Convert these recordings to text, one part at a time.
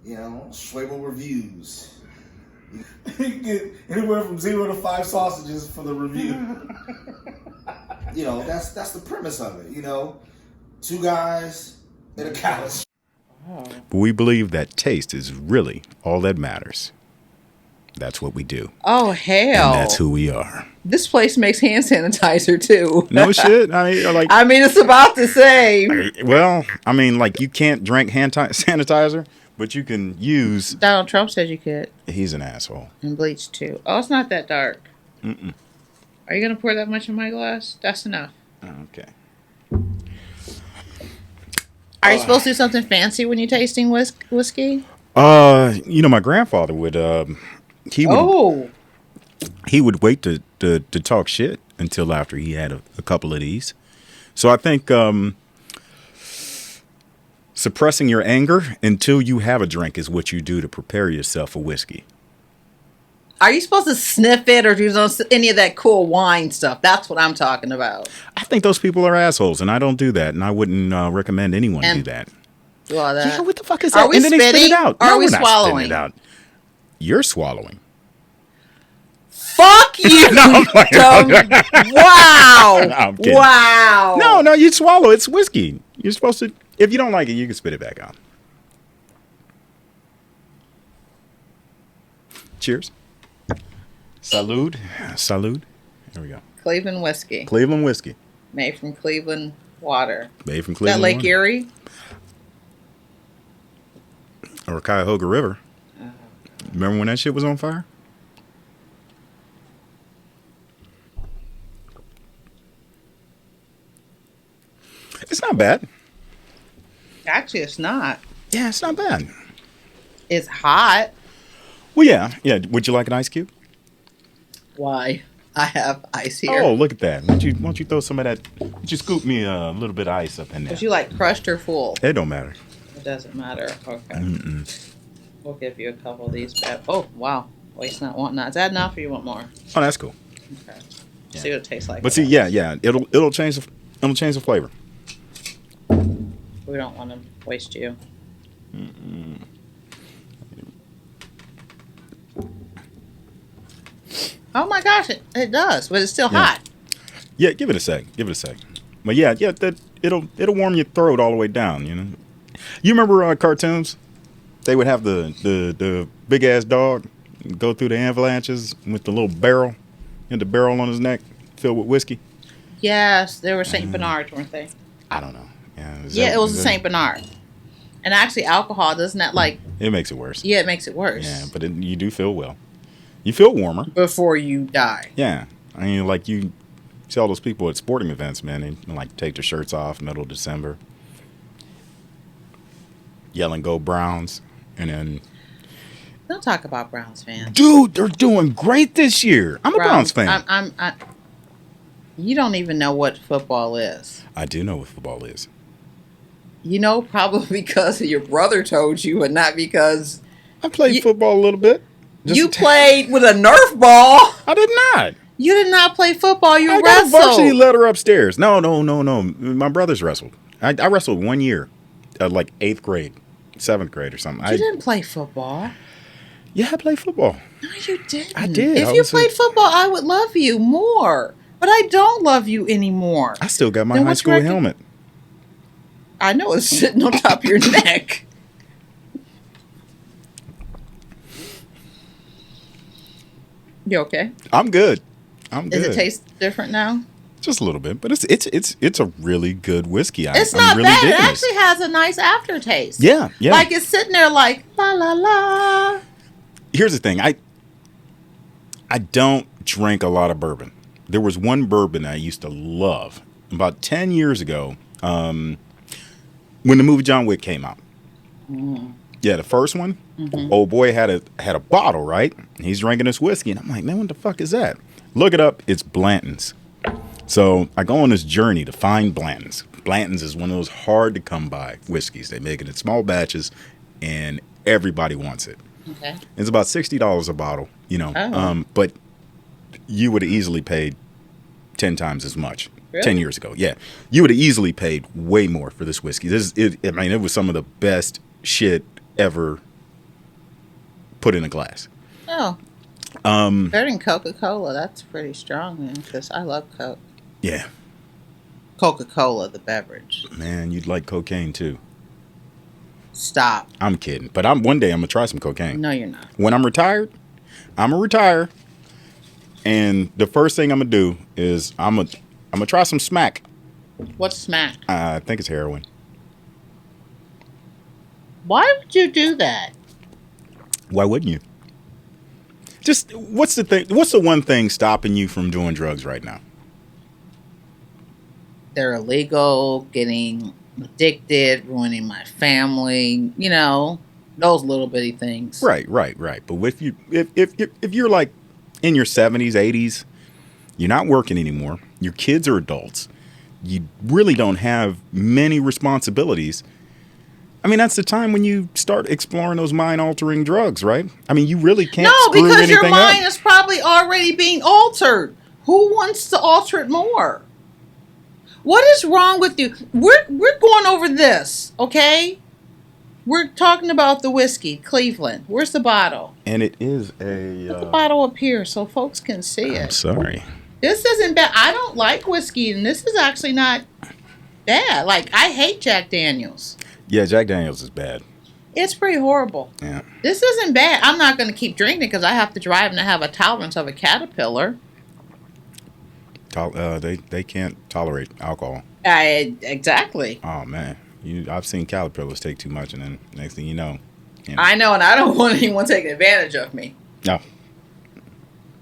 Schwable reviews. You get anywhere from 0 to 5 sausages for the review. That's the premise of it. Two guys and a couch. But we believe that taste is really all that matters. That's what we do. Oh, hell. And that's who we are. This place makes hand sanitizer, too. No shit. I mean, it's about the same. Well, you can't drink hand sanitizer, but you can use... Donald Trump said you could. He's an asshole. And bleach, too. Oh, it's not that dark. Mm-mm. Are you going to pour that much in my glass? That's enough. Okay. Are you supposed to do something fancy when you're tasting whiskey? My grandfather would... He would wait to talk shit until after he had a couple of these. So I think suppressing your anger until you have a drink is what you do to prepare yourself for whiskey. Are you supposed to sniff it or do any of that cool wine stuff? That's what I'm talking about. I think those people are assholes, and I don't do that, and I wouldn't recommend anyone do that. Well, yeah, what the fuck is that? Are we spitting? Spit it out. Or are we swallowing? It out. You're swallowing. Fuck you! No, wow! No, wow! No, you swallow. It's whiskey. You're supposed to. If you don't like it, you can spit it back out. Cheers. Salud. Salud. Here we go. Cleveland whiskey. Cleveland whiskey. Made from Cleveland water. Made from Is Cleveland that Lake water. Erie? Or Cuyahoga River. Remember when that shit was on fire? It's not bad. Actually, it's not. Yeah, it's not bad. It's hot. Well, yeah. Would you like an ice cube? Why? I have ice here. Oh, look at that. Why don't you throw some of that? Why don't you scoop me a little bit of ice up in there? Would you like crushed or full? It don't matter. It doesn't matter. Okay. We'll give you a couple of these. Oh, wow. Waste not, want not. Is that enough or you want more? Oh, that's cool. Okay. Yeah. See what it tastes like. But see, yeah. It'll change the flavor. We don't want to waste you. Oh my gosh, it does, but it's still hot. Yeah, give it a sec. But yeah, it'll warm your throat all the way down. You remember cartoons? They would have the big ass dog go through the avalanches with the little barrel, the barrel on his neck filled with whiskey. Yes, they were Saint Bernards, weren't they? I don't know. Yeah, it was a Saint Bernard. And actually, alcohol doesn't that it makes it worse. Yeah, it makes it worse. Yeah, but you do feel well. You feel warmer before you die. Yeah, you see all those people at sporting events, man. They take their shirts off middle of December, yelling "Go Browns," and then don't talk about Browns fans. Dude, they're doing great this year. I'm a Browns fan. You don't even know what football is. I do know what football is. Probably because your brother told you, and not because I played football a little bit. You played with a Nerf ball. I did not. You did not play football. You wrestled. I got a varsity letter upstairs. No. My brothers wrestled. I wrestled 1 year, like 8th grade, 7th grade or something. You didn't play football. Yeah, I played football. No, you didn't. I did. If you played football, I would love you more. But I don't love you anymore. I still got my high school helmet. I know it's sitting on top of your neck. You okay? I'm good. Does it taste different now? Just a little bit, but it's a really good whiskey. It's not bad. It actually has a nice aftertaste. Yeah. Like it's sitting there like la la la. Here's the thing. I don't drink a lot of bourbon. There was one bourbon I used to love about 10 years ago, when the movie John Wick came out. Yeah, the first one. Old boy had a bottle, right? And he's drinking this whiskey, and I'm like, man, what the fuck is that? Look it up. It's Blanton's. So I go on this journey to find Blanton's. Blanton's is one of those hard to come by whiskeys. They make it in small batches, and everybody wants it. Okay. It's about $60 a bottle, but you would have easily paid 10 times as much. Really? 10 years ago. Yeah. You would have easily paid way more for this whiskey. It was some of the best shit ever put in a glass. Oh. Better than Coca-Cola. That's pretty strong, man, because I love Coke. Yeah. Coca-Cola, the beverage. Man, you'd like cocaine too. Stop. I'm kidding. But one day I'm going to try some cocaine. No, you're not. When I'm retired, I'm going to retire. And the first thing I'm going to do is I'm going to try some smack. What's smack? I think it's heroin. Why would you do that? Why wouldn't you? Just what's the one thing stopping you from doing drugs right now? They're illegal, getting addicted, ruining my family, you know, those little bitty things. Right. But if you're like in your 70s, 80s, you're not working anymore, your kids are adults, you really don't have many responsibilities. I mean, that's the time when you start exploring those mind-altering drugs, right? I mean, you really can't screw because anything your mind up. is probably already being altered. Who wants to alter it more? What is wrong with you? We're going over this, okay? We're talking about the whiskey, Cleveland. Where's the bottle? And it is a... Put the bottle up here so folks can see it. I'm sorry. This isn't bad. I don't like whiskey, and this is actually not bad. Like, I hate Jack Daniels. Yeah, Jack Daniels is bad. It's pretty horrible. Yeah. This isn't bad. I'm not going to keep drinking because I have to drive and I have a tolerance of a caterpillar. They can't tolerate alcohol. Exactly. Oh, man. I've seen caterpillars take too much, and then next thing you know. I know, and I don't want anyone taking advantage of me. No.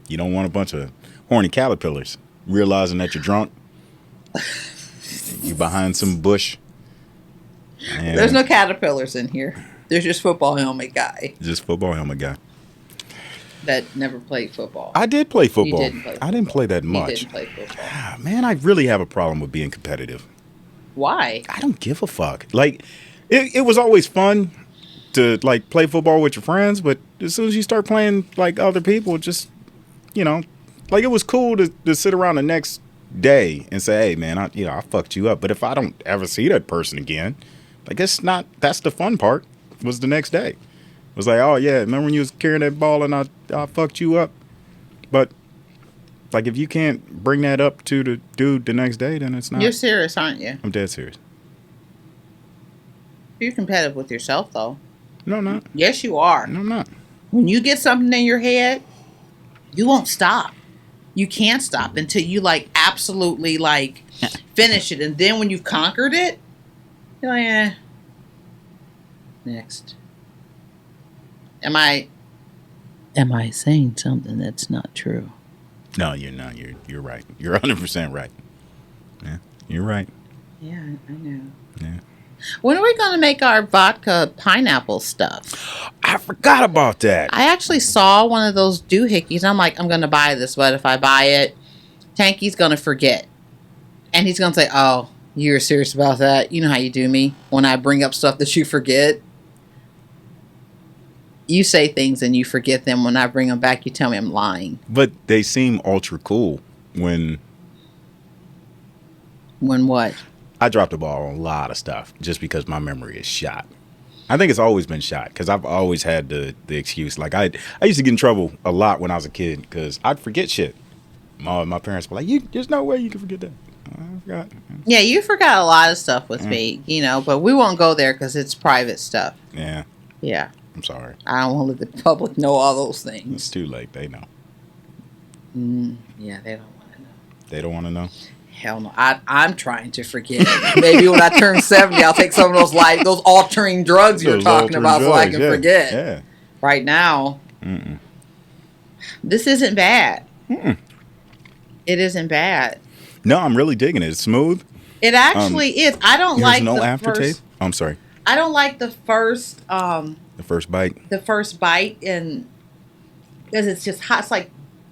You don't want a bunch of horny caterpillars realizing that you're drunk. You're behind some bush. And there's no caterpillars in here. There's just football helmet guy. Just football helmet guy. That never played football. I did play football. You didn't play football. I didn't play that much. You didn't play football. Man, I really have a problem with being competitive. Why? I don't give a fuck. Like, it was always fun to, like, play football with your friends, but as soon as you start playing, like, other people, just, you know, like, it was cool to sit around the next day and say, hey, man, I fucked you up. But if I don't ever see that person again, like, that's the fun part, was the next day. It was like, oh, yeah, remember when you was carrying that ball and I fucked you up? But, like, if you can't bring that up to the dude the next day, then it's not. You're serious, aren't you? I'm dead serious. You're competitive with yourself, though. No, I'm not. Yes, you are. No, I'm not. When you get something in your head, you won't stop. You can't stop until you, like, absolutely, like, finish it. And then when you've conquered it, you're like, next. Am I saying something that's not true? No, you're not. You're right. You're 100% right. Yeah, you're right. Yeah, I know. Yeah. When are we going to make our vodka pineapple stuff? I forgot about that. I actually saw one of those doohickeys. I'm like, I'm going to buy this, but if I buy it, Tanky's going to forget. And he's going to say, oh, you're serious about that? You know how you do me when I bring up stuff that you forget? You say things and you forget them. When I bring them back, you tell me I'm lying. But they seem ultra cool when... When what? I dropped the ball on a lot of stuff just because my memory is shot. I think it's always been shot because I've always had the excuse. Like, I used to get in trouble a lot when I was a kid because I'd forget shit. My parents were like, there's no way you can forget that. I forgot. Yeah, you forgot a lot of stuff with me, you know, but we won't go there because it's private stuff. Yeah. Yeah. I'm sorry. I don't want to let the public know all those It's things. too late. They know. Yeah, they don't want to know. They don't want to know? Hell no. I'm trying to forget. Maybe when I turn 70, I'll take some of those altering drugs you're talking about so I can forget. Yeah. Right now, this isn't bad. It isn't bad. No, I'm really digging it. It's smooth. It actually is. I don't like no the aftertaste. first. I'm sorry. I don't like the first. The first bite. The first bite, and because it's just hot. It's like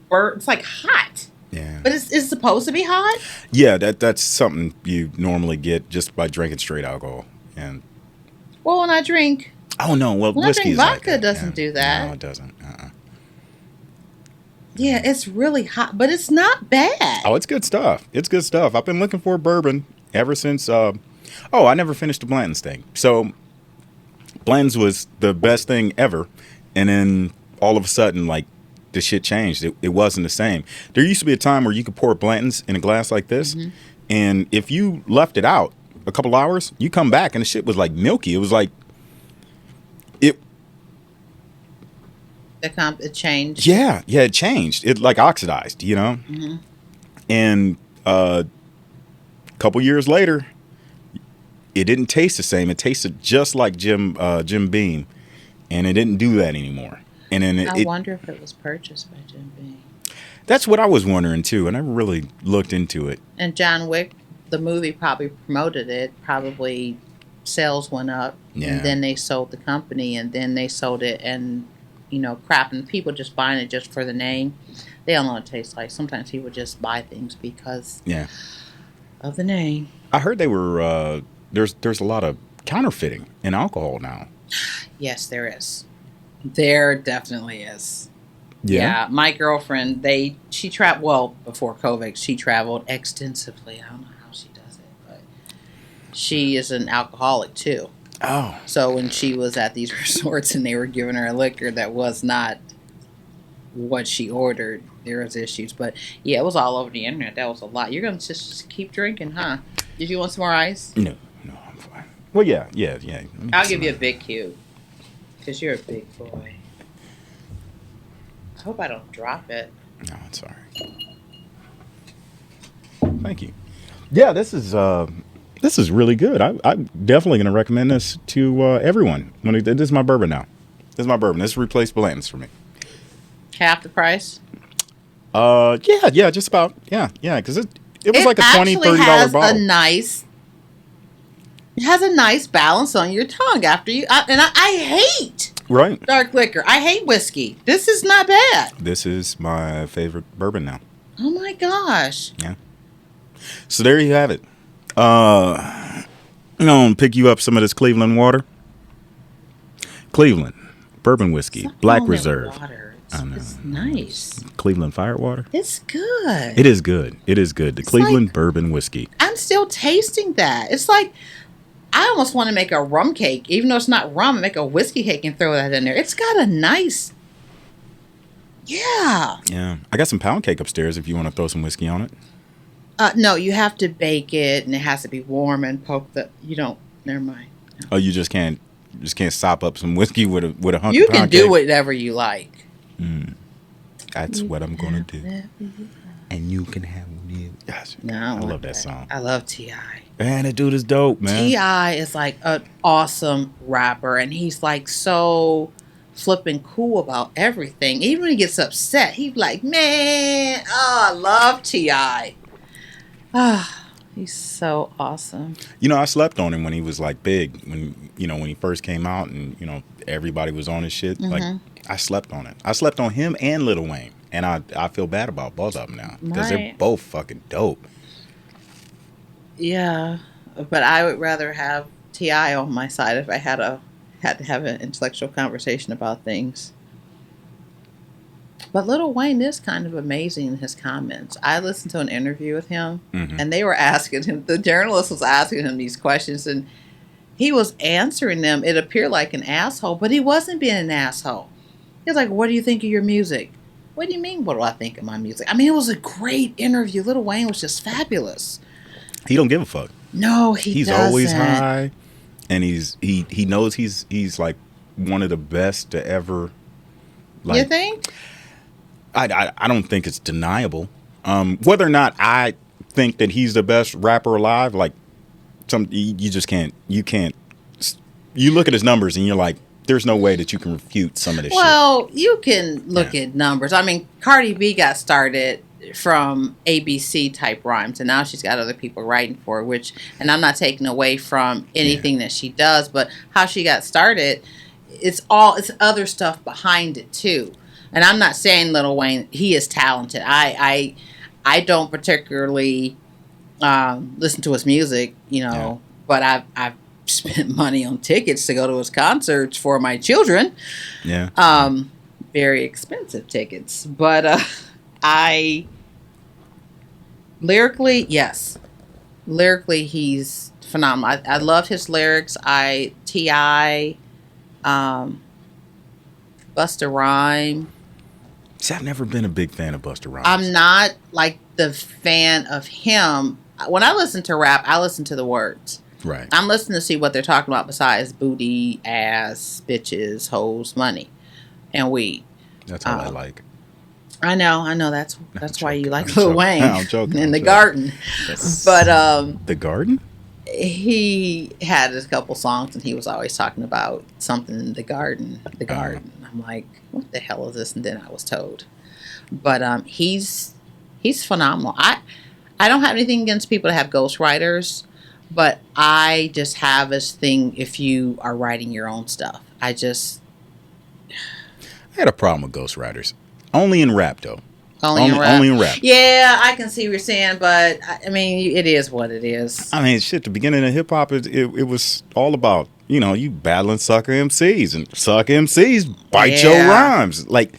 burnt. It's like hot. Yeah. But it's supposed to be hot. Yeah, that's something you normally get just by drinking straight alcohol. And well, when I drink. Oh no! Well, when whiskey I drink vodka, like that. doesn't do that. No, it doesn't. Yeah, it's really hot, but it's not bad. Oh, it's good stuff. It's good stuff. I've been looking for a bourbon ever since. I never finished the Blanton's thing. So, Blanton's was the best thing ever, And then all of a sudden, like, the shit changed. It wasn't the same. There used to be a time where you could pour Blanton's in a glass like this, and if you left it out a couple hours, you come back and the shit was like milky. It was like it. It changed. Yeah, it changed. It like oxidized, you know. And a couple years later, it didn't taste the same. It tasted just like Jim Beam, and it didn't do that anymore. And then I wonder if it was purchased by Jim Beam. That's what I was wondering too. I never really looked into it. And John Wick, the movie, probably promoted it. Probably sales went up, and then they sold the company, and then they sold it, and crap, and people just buying it just for the name. They don't know what it tastes like. Sometimes people just buy things because of the name. I heard they were there's a lot of counterfeiting in alcohol now. Yes, there is. There definitely is. Yeah. My girlfriend, she traveled, before COVID, she traveled extensively. I don't know how she does it, but she is an alcoholic too. Oh. So when she was at these resorts and they were giving her a liquor that was not what she ordered, there was issues. But yeah, it was all over the internet. That was a lot. You're going to just keep drinking, huh? Did you want some more ice? No, I'm fine. Well, yeah. I'll give you a big cube because you're a big boy. I hope I don't drop it. No, it's all right. Thank you. Yeah, this is really good. I'm definitely going to recommend this to everyone. This is my bourbon now. This replaced Blanton's for me. Half the price? Yeah, just about. Yeah, because it was like a $20, $30 bottle. It has a nice balance on your tongue after you. I hate dark liquor. I hate whiskey. This is not bad. This is my favorite bourbon now. Oh my gosh. Yeah. So there you have it. I'm gonna pick you up some of this Cleveland water. Cleveland bourbon whiskey, Black Reserve. It's nice. Cleveland Firewater. It's good. It is good. The Cleveland bourbon whiskey. I'm still tasting that. It's like I almost want to make a rum cake, even though it's not rum. Make a whiskey cake and throw that in there. It's got a nice. Yeah. Yeah. I got some pound cake upstairs if you want to throw some whiskey on it. No, you have to bake it, and it has to be warm and poke the. You don't. Never mind. No. Oh, you just can't sop up some whiskey with a hunk of pound cake? You can do whatever you like. That's what I'm gonna do. And you can have me. Gosh, no, I love that song. I love T.I. Man, that dude is dope, man. T.I. is like an awesome rapper, and he's like so flipping cool about everything. Even when he gets upset, he's like, man, I love T.I. He's so awesome. I slept on him when he was like big, when he first came out, and everybody was on his shit. Like, I slept on it. I slept on him and Lil Wayne, and I feel bad about both of them now because they're both fucking dope. Yeah, but I would rather have T.I. on my side if I had to have an intellectual conversation about things. But Lil Wayne is kind of amazing in his comments. I listened to an interview with him, and they were asking him, the journalist was asking him these questions, and he was answering them. It appeared like an asshole, but he wasn't being an asshole. He was like, what do you think of your music? What do you mean, what do I think of my music? I mean, it was a great interview. Lil Wayne was just fabulous. He don't give a fuck. No, he's doesn't. Always high, and he knows he's like one of the best to ever. Like, you think? I don't think it's deniable. Whether or not I think that he's the best rapper alive, like you just can't. You look at his numbers and you're like, there's no way that you can refute some of this shit. Well, you can look at numbers. I mean, Cardi B got started from ABC type rhymes, and now she's got other people writing for her, and I'm not taking away from anything that she does, but how she got started, it's other stuff behind it too. And I'm not saying Lil Wayne, he is talented. I don't particularly listen to his music, but I've spent money on tickets to go to his concerts for my children. Yeah. Very expensive tickets. But lyrically, yes. Lyrically, he's phenomenal. I love his lyrics. T.I. Busta Rhyme. See, I've never been a big fan of Busta Rhymes. I'm not like the fan of him. When I listen to rap, I listen to the words. Right. I'm listening to see what they're talking about besides booty, ass, bitches, hoes, money, and weed. That's all I like. I know. That's why you like I'm Lil joking. Wayne I'm joking. in I'm the joking. garden. But The Garden? he had a couple songs and he was always talking about something in the garden. The garden. I'm like, what the hell is this? And then I was told. But he's phenomenal. I don't have anything against people that have ghostwriters, but I just have this thing if you are writing your own stuff. I had a problem with ghostwriters. Only in rap, though. Only in rap. Only in rap. Yeah, I can see what you're saying, but I mean, it is what it is. I mean, shit, the beginning of hip hop, it was all about, you battling sucker MCs, and sucker MCs bite your rhymes. Like,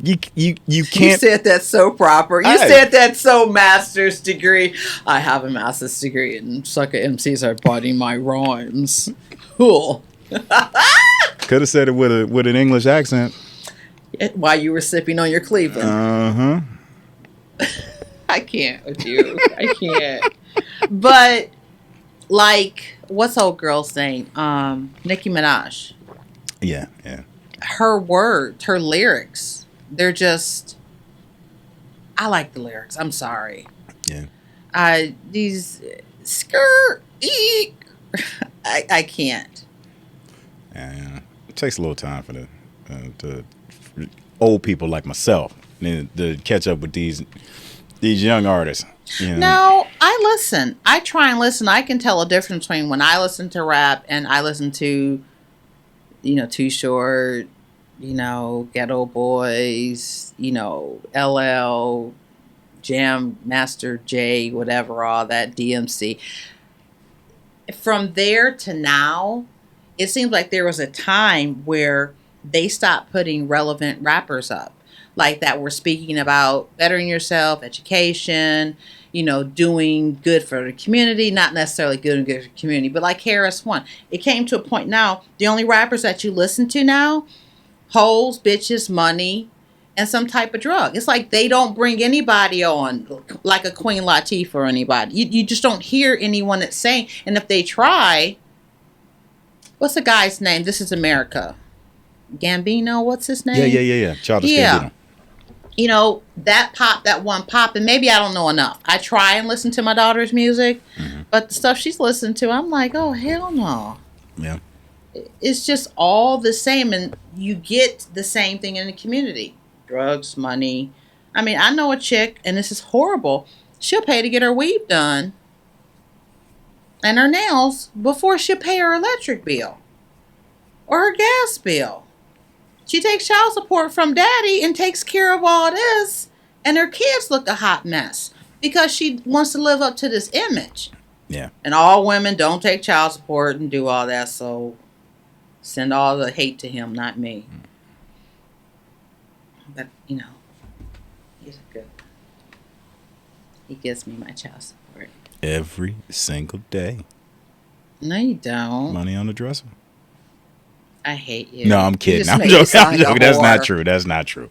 you can't. You said that so proper. You said that so master's degree. I have a master's degree, and sucker MCs are biting my rhymes. Cool. Could have said it with an English accent. While you were sipping on your Cleveland. I can't with you. I can't. But like, what's old girl's name? Nicki Minaj. Yeah. Her words, her lyrics, they're just. I like the lyrics. I'm sorry. Yeah. These skirt eek. I can't. Yeah. It takes a little time for the old people like myself to catch up with these young artists. No, I listen. I try and listen. I can tell a difference between when I listen to rap and I listen to, Too Short, Ghetto Boys, LL, Jam Master J, whatever, all that, DMC. From there to now, it seems like there was a time where they stopped putting relevant rappers up, like that were speaking about bettering yourself, education, doing good for the community, not necessarily good for the community, but like KRS-One. It came to a point now, the only rappers that you listen to now, hoes, bitches, money, and some type of drug. It's like they don't bring anybody on, like a Queen Latifah or anybody. You just don't hear anyone that's saying, and if they try, what's the guy's name? This Is America. Gambino, what's his name? Yeah. Childish Gambino. That one pop, and maybe I don't know enough. I try and listen to my daughter's music, but the stuff she's listening to, I'm like, oh, hell no. Yeah. It's just all the same, and you get the same thing in the community. Drugs, money. I mean, I know a chick, and this is horrible, she'll pay to get her weave done and her nails before she'll pay her electric bill or her gas bill. She takes child support from daddy and takes care of all this, and her kids look a hot mess because she wants to live up to this image. Yeah. And all women don't take child support and do all that, so send all the hate to him, not me. But, he's good. He gives me my child support. Every single day. No, you don't. Money on the dresser. I hate you. No, I'm kidding. I'm joking. That's not true. That's not true.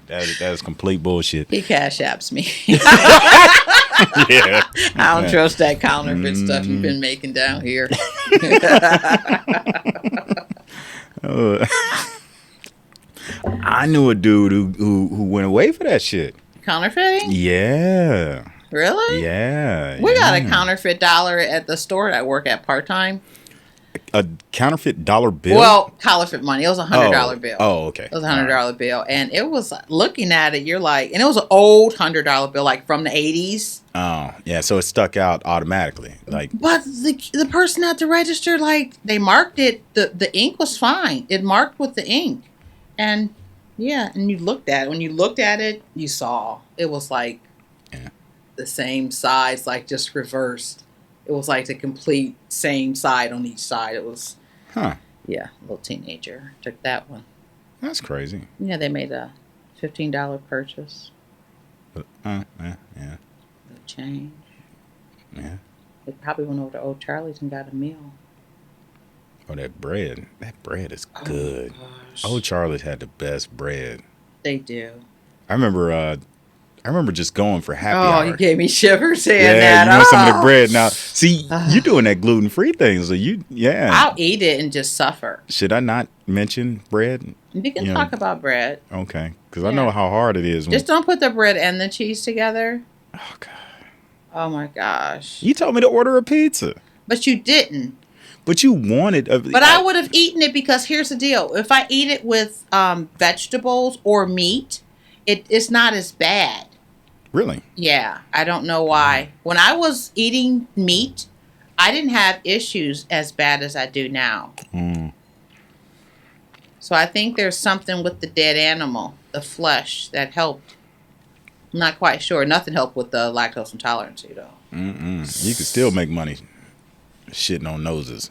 That is complete bullshit. He cash apps me. Yeah. I don't trust that counterfeit stuff you've been making down here. I knew a dude who went away for that shit. Counterfeiting? Yeah. Really? Yeah. We got a counterfeit dollar at the store that I work at part-time. A counterfeit dollar bill? Well, counterfeit money. It was $100 bill. Oh, okay. It was $100 bill. And it was, looking at it, you're like, and it was an old $100 bill, like from the 80s. Oh, yeah. So it stuck out automatically. But the person at the register, like, they marked it. The ink was fine. It marked with the ink. And, yeah, and you looked at it. When you looked at it, you saw. It was like the same size, like just reversed. It was like the complete same side on each side. It was, yeah, a little teenager took that one. That's crazy. Yeah, they made a $15 purchase. Yeah. No change. Yeah. They probably went over to Old Charlie's and got a meal. Oh, that bread. That bread is good. Gosh. Old Charlie's had the best bread. They do. I remember just going for happy Oh, hour. you gave me shivers saying Yeah, that. you want some of the Oh. bread. Now, see, you're doing that gluten-free thing, so yeah. I'll eat it and just suffer. Should I not mention bread? We can You know, talk about bread. Okay, because I know how hard it is. Just don't put the bread and the cheese together. Oh, God. Oh, my gosh. You told me to order a pizza. But you didn't. But you wanted But I would have eaten it because here's the deal. If I eat it with vegetables or meat, it's not as bad. Really? Yeah, I don't know why. When I was eating meat, I didn't have issues as bad as I do now. Mm. So I think there's something with the dead animal, the flesh, that helped. I'm not quite sure. Nothing helped with the lactose intolerance, though. You could still make money shitting on noses.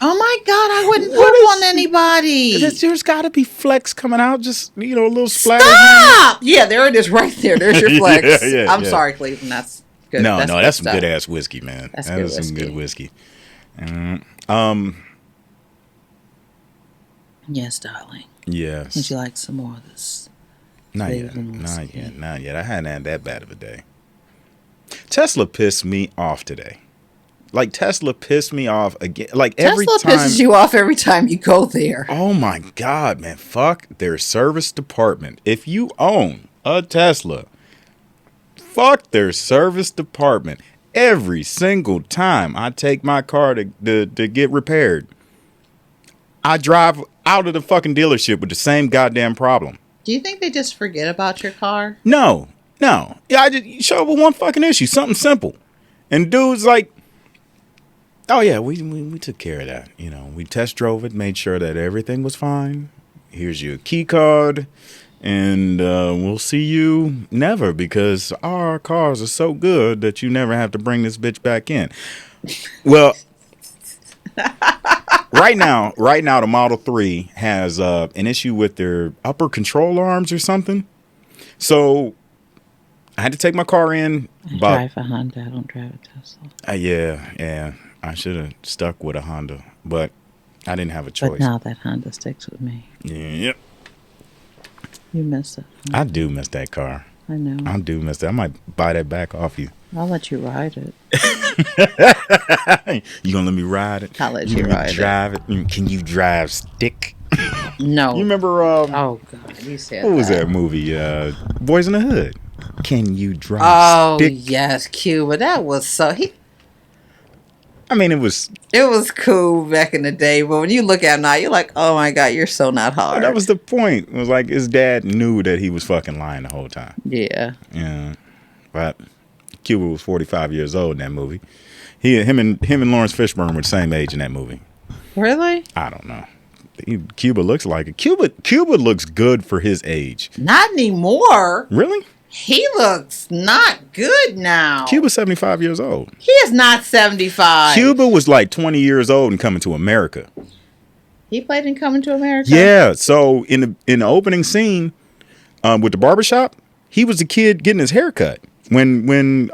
Oh my God, I wouldn't poop on anybody. There's got to be flecks coming out, just, a little splatter. Stop! Yeah, there it is right there. There's your flex. Yeah, I'm yeah. sorry, Cleveland. That's good. No, that's some stuff. good ass whiskey, man. That's That good is some whiskey. good whiskey. Yes, darling. Yes. Would you like some more of this? Not yet. Cleveland Not whiskey? yet. Not yet. I hadn't had that bad of a day. Tesla pissed me off today. Like, Tesla pissed me off again. Like, every Tesla time. pisses you off every time you go there. Oh my God, man. Fuck their service department. If you own a Tesla, fuck their service department. Every single time I take my car to get repaired, I drive out of the fucking dealership with the same goddamn problem. Do you think they just forget about your car? No. Yeah, I just show up with one fucking issue, something simple. And dude's like, oh yeah, we took care of that. We test drove it, made sure that everything was fine. Here's your key card, and we'll see you never, because our cars are so good that you never have to bring this bitch back in. Well, right now, the Model 3 has an issue with their upper control arms or something. So I had to take my car in. I drive a Honda. I don't drive a Tesla. Yeah. I should have stuck with a Honda, but I didn't have a choice. But now that Honda sticks with me. Yep. You miss it. I do miss that car. I know. I do miss that. I might buy that back off you. I'll let you ride it. You gonna let me ride it? I'll let you ride it. Drive it. Can you drive stick? No. You remember? Oh God, you said What was that movie? Boys in the Hood. Can you drive Oh stick? yes, Cuba. That was so. I mean, it was cool back in the day, but when you look at it now, you're like, oh my God, you're so not hard. that was the point. It was like his dad knew that he was fucking lying the whole time. Yeah. Yeah, but Cuba was 45 years old in that movie. Him and Lawrence Fishburne were the same age in that movie. Really? I don't know. Cuba looks like it. Cuba looks good for his age. Not anymore. Really? He looks not good now. Cuba's 75 years old. He is not 75. Cuba was like 20 years old and coming to America. He played in Coming to America? Yeah. So in the opening scene with the barbershop, he was a kid getting his hair cut when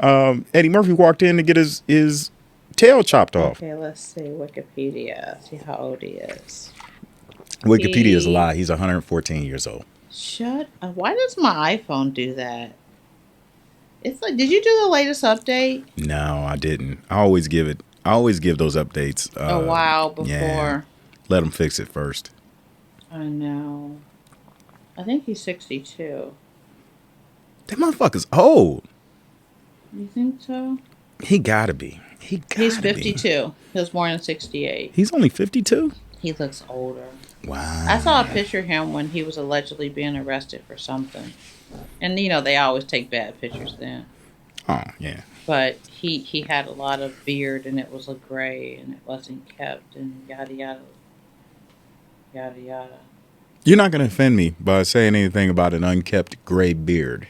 Eddie Murphy walked in to get his tail chopped off. Okay, let's see Wikipedia. See how old he is. Wikipedia is a lie. He's 114 years old. Shut up. Why does my iPhone do that? It's like, did you do the latest update? No, I didn't. I always give those updates A while before. Yeah, let them fix it first. I know. I think he's 62. That motherfucker's old. You think so? He gotta be. He's 52. He was born in 68. He's only 52? He looks older. Wow. I saw a picture of him when he was allegedly being arrested for something. And, they always take bad pictures then. Oh, yeah. But he had a lot of beard, and it was a gray, and it wasn't kept, and yada, yada. Yada, yada. You're not going to offend me by saying anything about an unkept gray beard.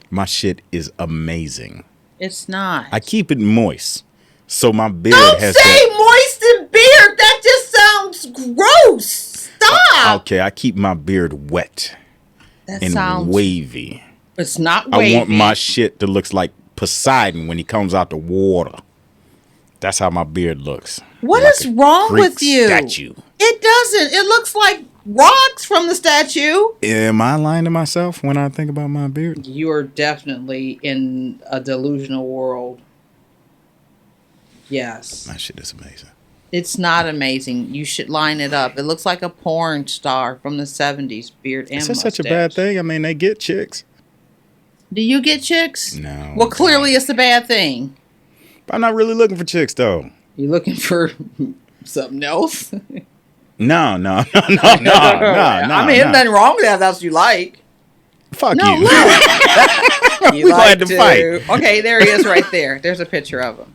My shit is amazing. It's not. I keep it moist. So my beard Don't has say moist and beard. That just sounds gross. Stop. Okay, I keep my beard wet That and sounds wavy. It's not wavy. I want my shit to look like Poseidon when he comes out the water. That's how my beard looks. What Like is a wrong Greek with you? Statue. It doesn't. It looks like rocks from the statue. Am I lying to myself when I think about my beard? You are definitely in a delusional world. Yes. That shit is amazing. It's not amazing. You should line it up. It looks like a porn star from the 70s, beard and Is that mustache. such a bad thing? I mean, they get chicks. Do you get chicks? No. Well, clearly it's a bad thing. I'm not really looking for chicks, though. You looking for something else? No. I mean, there's nothing wrong with that. That's what you like. Fuck No, you. look. We gonna have to fight. Okay, there he is right there. There's a picture of him.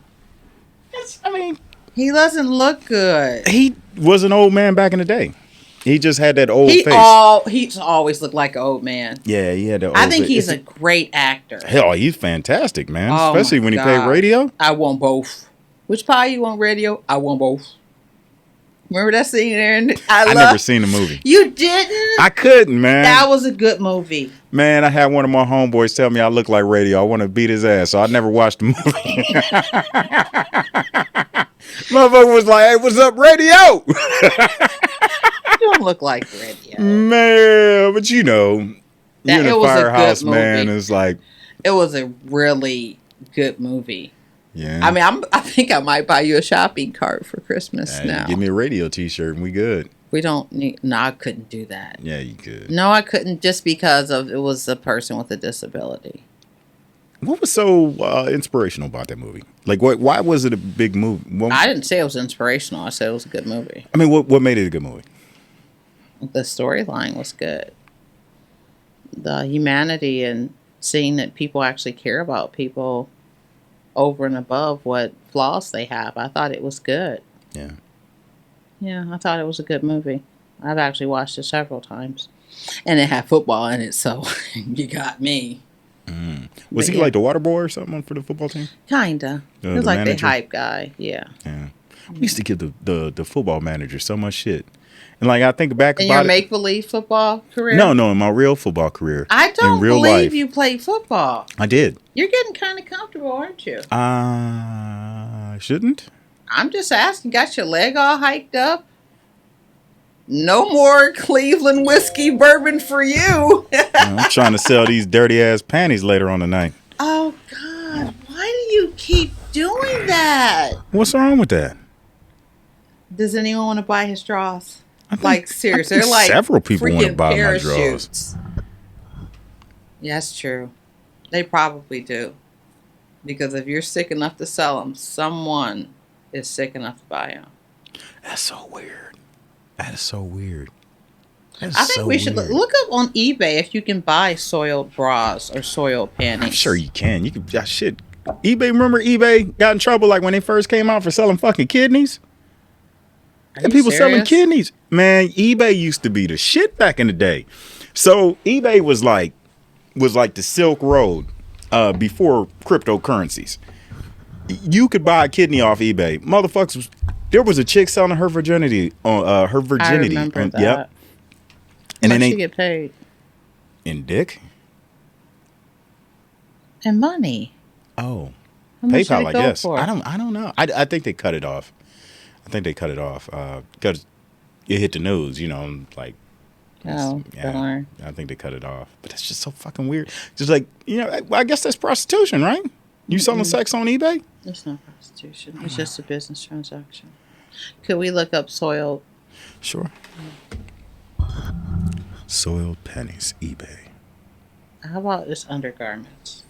I mean, He doesn't look good. he was an old man back in the day. He just had that old face. He's always looked like an old man. Yeah, he had that old I think face. he's a great actor. Hell, he's fantastic, man. Oh Especially my when he God. played radio. I want both. Which pie you want, radio? I want both. Remember that scene there? I never seen the movie. You didn't? I couldn't, man. That was a good movie. Man, I had one of my homeboys tell me I look like radio. I want to beat his ass, so I never watched the movie. Motherfucker was like, "Hey, what's up, radio?" You don't look like radio. Man, but you know, That- you're it the was a good firehouse man. movie. It's like, It was a really good movie. yeah. I mean, I think I might buy you a shopping cart for Christmas Hey, now. give me a radio T-shirt and we good. We don't need. No, I couldn't do that. Yeah, you could. No, I couldn't, just because of it was a person with a disability. What was so inspirational about that movie? Like, what? Why was it a big movie? I didn't say it was inspirational. I said it was a good movie. I mean, what made it a good movie? The storyline was good. The humanity and seeing that people actually care about people over and above what flaws they have. I thought it was good. Yeah. Yeah, I thought it was a good movie. I've actually watched it several times. And it had football in it, so you got me. Was he yeah. like the water boy or something for the football team? Kinda. He was the like manager? the hype guy. Yeah. Yeah. We used to give the football manager so much shit. And like, I think back In about your it. make-believe football career? No, in my real football career. I don't in real believe life, you played football. I did. You're getting kind of comfortable, aren't you? Shouldn't? I'm just asking. Got your leg all hiked up? No more Cleveland whiskey bourbon for you. I'm trying to sell these dirty ass panties later on tonight. Oh, God. Why do you keep doing that? What's wrong with that? Does anyone want to buy his straws? I think- Like, seriously. I They're think like several people want to freaking buy my parachutes. Yeah, that's true. They probably do. Because if you're sick enough to sell them, someone is sick enough to buy them. That's so weird. That is so weird. That is I think so we should weird. look up on eBay if you can buy soiled bras or soiled panties. I'm sure you can. You can. Shit. eBay. Remember eBay got in trouble like when they first came out for selling fucking kidneys. Are And you people selling serious? kidneys. Man, eBay used to be the shit back in the day. So eBay was like the Silk Road before cryptocurrencies. You could buy a kidney off eBay. Motherfuckers, there was a chick selling her virginity on her virginity. I remember on- that. Yep. And And then then they get paid. in dick. And money. Oh, How much did PayPal. it I go guess. for? I don't know. I think they cut it off. I think they cut it off because it hit the news. You know, like. Oh, darn. I think they cut it off. But that's just so fucking weird. Just like, you know, I guess that's prostitution, right? You selling sex on eBay? It's not prostitution. It's just a business transaction. Could we look up soiled? Sure. Soiled pennies, eBay. How about just undergarments?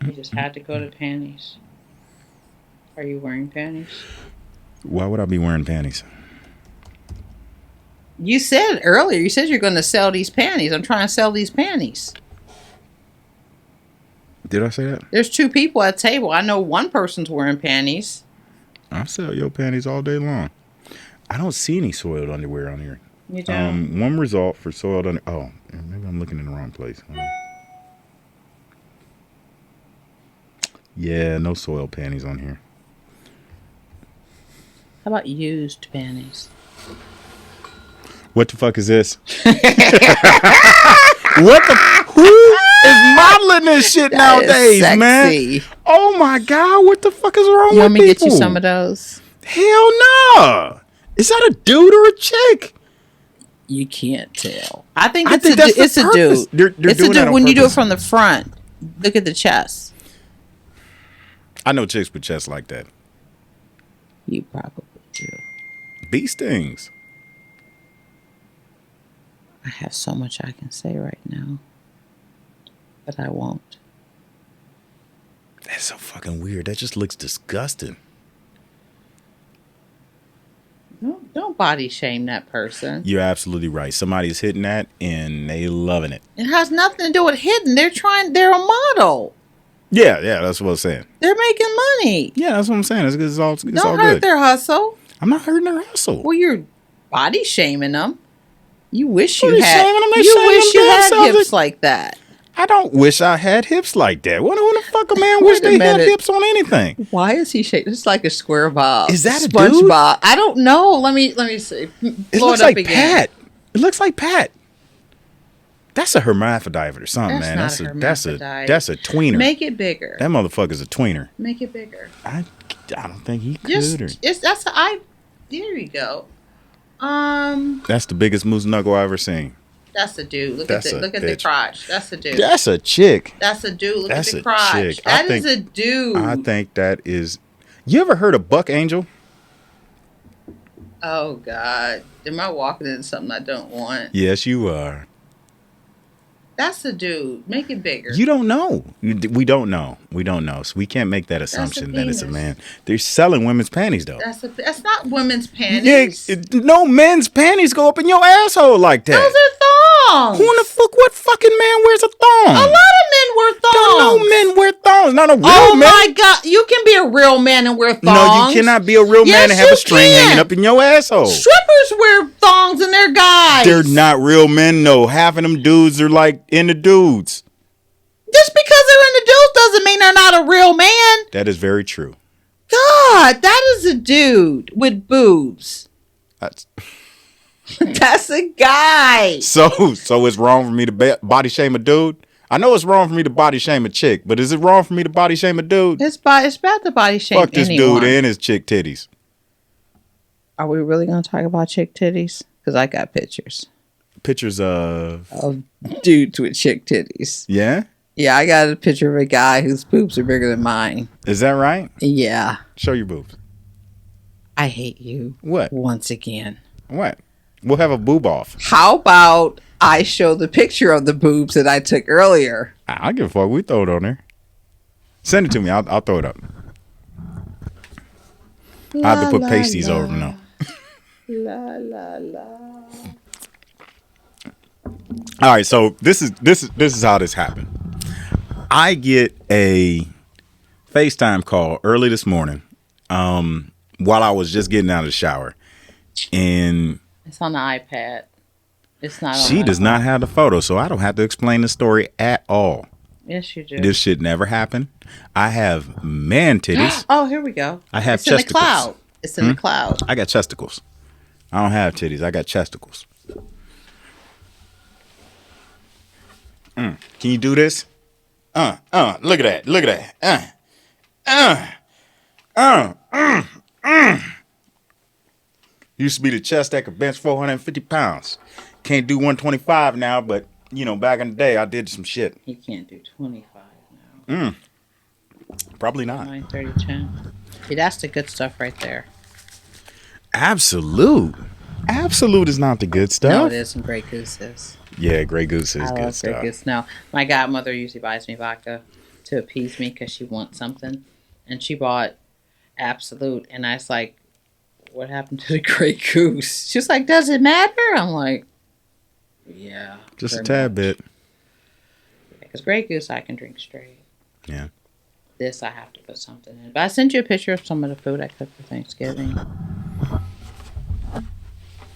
You just had to go to panties. Are you wearing panties? Why would I be wearing panties? You said earlier, you said you're going to sell these panties. I'm trying to sell these panties. Did I say that? There's two people at the table. I know one person's wearing panties. I sell your panties all day long. I don't see any soiled underwear on here. You don't? One result for soiled under. Oh, maybe I'm looking in the wrong place. Yeah, no soiled panties on here. How about used panties? What the fuck is this? What the? Who is modeling this shit That is nowadays, sexy. man. Oh my God, what the fuck is wrong You with want me to get you people? some of those? Hell no. Is that a dude or a chick? You can't tell. I think I it's think that's the it's a purpose. dude. They're It's doing a that dude on when you do it purpose. from the front. Look at the chest. I know chicks with chests like that. You probably do. Bee stings. I have so much I can say right now, but I won't. That's so fucking weird. That just looks disgusting. Don't body shame that person. You're absolutely right. Somebody's hitting that and they loving it. It has nothing to do with hidden. They're a model. Yeah, that's what I'm saying. They're making money. Yeah, that's what I'm saying. It's all Don't hurt good. their hustle. I'm not hurting their hustle. Well, you're body shaming them. You wish What you are you had. shaming them? They You shaming wish you had themselves. hips like that. I don't wish I had hips like that. When the fuck a man Wait wish a they had minute. hips on anything? Why is he shaped? It's like a square bob. Is that a SpongeBob? I don't know. Let me see. It Blow looks up like again. Pat. It looks like Pat. That's a hermaphrodite or something, That's man. not That's a a hermaphrodite. that's a tweener. Make it bigger. That motherfucker's a tweener. Make it bigger. I don't think he could. Just Or, that's there you go. that's the biggest moose knuckle I've ever seen. That's a dude. Look That's at a the bitch. crotch. That's a dude. That's a chick. That's a dude. Look That's at the a crotch. chick. That is a dude. I think that is. You ever heard of Buck Angel? Oh God, am I walking into something I don't want? Yes, you are. That's a dude. Make it bigger. You don't know. We don't know. We don't know. So we can't make that assumption that it's a penis. man. They're selling women's panties though. That's not women's panties. Yeah, no men's panties go up in your asshole like that. Those are thongs. Who in the fuck? What fucking man wears a thong? A lot of men wear thongs. Don't no men wear thongs. Not a real Oh man. my God! You can be a real man and wear thongs. No, you cannot be a real man Yes, and have you a string can. hanging up in your asshole. Strippers wear thongs and they're guys. They're not real men, no. Half of them dudes are like into dudes. Just because they're in the dudes doesn't mean they're not a real man. That is very true. God, that is a dude with boobs. That's, That's a guy. so it's wrong for me to body shame a dude? I know it's wrong for me to body shame a chick, but is it wrong for me to body shame a dude? It's about the body shape. Fuck this dude and his chick titties. Are we really going to talk about chick titties? Because I got pictures Pictures of dudes with chick titties. yeah? Yeah, I got a picture of a guy whose boobs are bigger than mine. Is that right? Yeah. Show your boobs. I hate you. What? Once again. What? We'll have a boob off. How about I show the picture of the boobs that I took earlier? I don't give a fuck. We throw it on there. Send it to me. I'll throw it up. I have to put pasties over them though. La la la. All right, so this is how this happened. I get a FaceTime call early this morning, while I was just getting out of the shower, and It's on the iPad. It's not. she does not have the photo, so I don't have to explain the story at all. Yes, you do. This shit never happened. I have man titties. Oh, here we go. I have it's in the chesticles. cloud. It's in the cloud. I got chesticles. I don't have titties. I got chesticles. Can you do this? Look at that. Look at that. Used to be the chest that could bench 450 pounds. Can't do 125 now, but, you know, back in the day, I did some shit. You can't do 25 now. Probably not. 9, 30, 10. See, that's the good stuff right there. Absolute. Absolute is not the good stuff. No, it is, and Grey Goose is. Yeah, Grey Goose is I good love Grey stuff. Goose. Now, my godmother usually buys me vodka to appease me because she wants something. And she bought Absolute. And I was like, what happened to the Grey Goose? She was like, does it matter? I'm like, yeah. Just a very tad much. bit. Because Grey Goose, I can drink straight. Yeah. This, I have to put something in. But I sent you a picture of some of the food I cooked for Thanksgiving.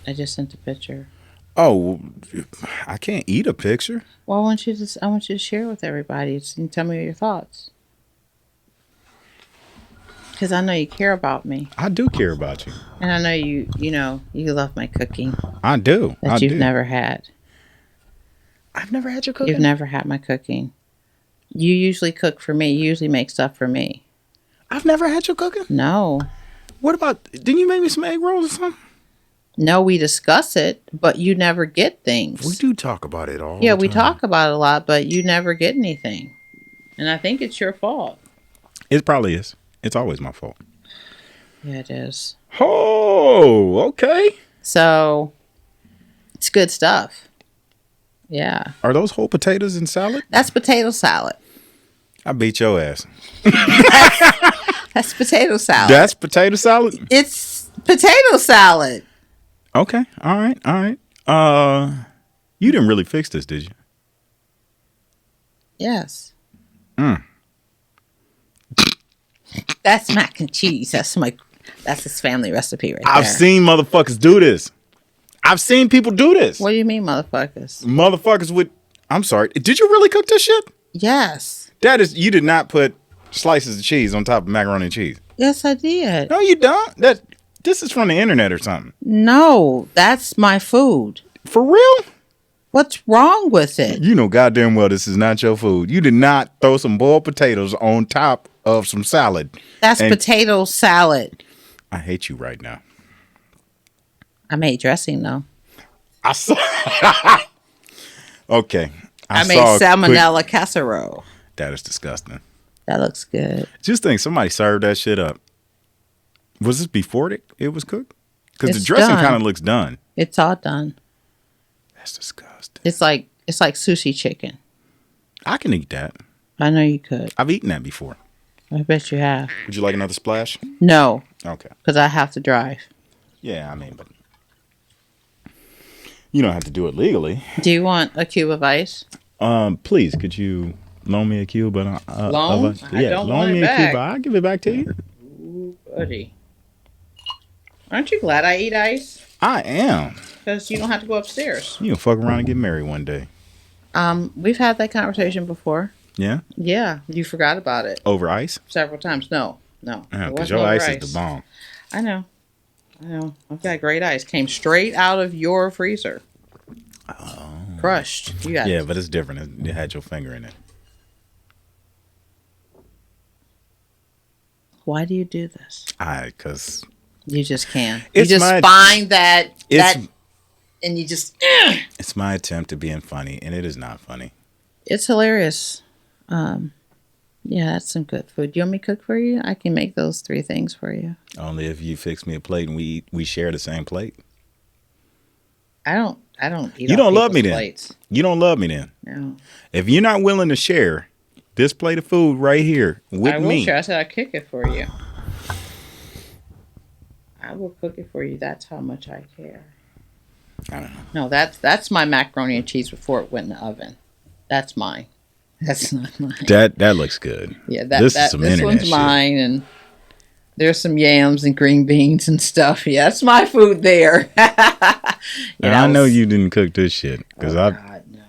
I just sent a picture. Oh, I can't eat a picture. Well, I want you to share with everybody and tell me your thoughts. Because I know you care about me, I do care about you. and I know you love my cooking I do. that I you've do. never had. I've never had your cooking. You've never had my cooking. You usually cook for me. You usually make stuff for me. I've never had you cooking. No. What about? Didn't you make me some egg rolls or something? No, we discuss it, but you never get things. We do talk about it all. Yeah, the we time. talk about it a lot, but you never get anything. And I think it's your fault. It probably is. It's always my fault. Yeah, it is. Oh, okay. So, it's good stuff. Yeah. Are those whole potatoes in salad? That's potato salad. I beat your ass. That's potato salad. That's potato salad? It's potato salad. Okay. All right. All right. You didn't really fix this, did you? Yes. Mm. That's mac and cheese. That's his family recipe right there. I've seen motherfuckers do this. I've seen people do this. What do you mean, motherfuckers? Motherfuckers with. I'm sorry. Did you really cook this shit? Yes. That is. You did not put slices of cheese on top of macaroni and cheese. Yes, I did. No, you don't. This is from the internet or something. No, that's my food. For real? What's wrong with it? You know goddamn well this is not your food. You did not throw some boiled potatoes on top of some salad. That's potato salad. I hate you right now. I made dressing though. I saw. Okay. I made salmonella casserole. That is disgusting. That looks good. Just think somebody served that shit up. Was this before it was cooked? Because the It's dressing done. kind of looks done. It's all done. That's disgusting. It's like sushi chicken. I can eat that. I know you could. I've eaten that before. I bet you have. Would you like another splash? No, Okay. because I have to drive. Yeah, I mean, but you don't have to do it legally. Do you want a cube of ice? Please, could you loan me a cube? Loan? Of I don't loan want me it a back. cube. I'll give it back to you. Ooh, buddy. Aren't you glad I eat ice? I am. Because you don't have to go upstairs. You gonna fuck around and get married one day. We've had that conversation before. Yeah? Yeah, you forgot about it Over ice? several times. No. It Because wasn't your over ice is the bomb. I know. I've got great ice. Came straight out of your freezer. Oh. Crushed. You got Yeah, but it's different. It had your finger in it. Why do you do this? Because You just can. It's You just my- find that it's and you just it's my attempt to being funny, and it is not funny. it's hilarious. Yeah, that's some good food. You want me to cook for you? I can make those 3 things for you. Only if you fix me a plate and we share the same plate. I don't eat You off don't love me people's then. plates. You don't love me then. No. If you're not willing to share this plate of food right here with I will me, share. I said I'd cook it for you. I will cook it for you. That's how much I care. I don't know. No, that's my macaroni and cheese before it went in the oven. That's mine. That's not mine. That looks good. Yeah, This is some this internet one's shit. mine, and there's some yams and green beans and stuff. Yeah, that's my food there. And I know you didn't cook this shit because God, no.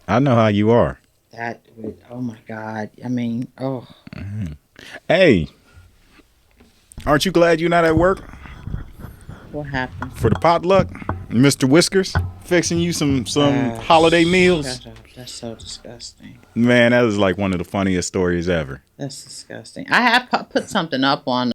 I know how you are. That would, oh my God. I mean, oh. Hey, aren't you glad you're not at work What happened? for the potluck, Mr. Whiskers, fixing you some holiday meals? Shut up. That's so disgusting. Man, that is like one of the funniest stories ever. That's disgusting. I have put something up on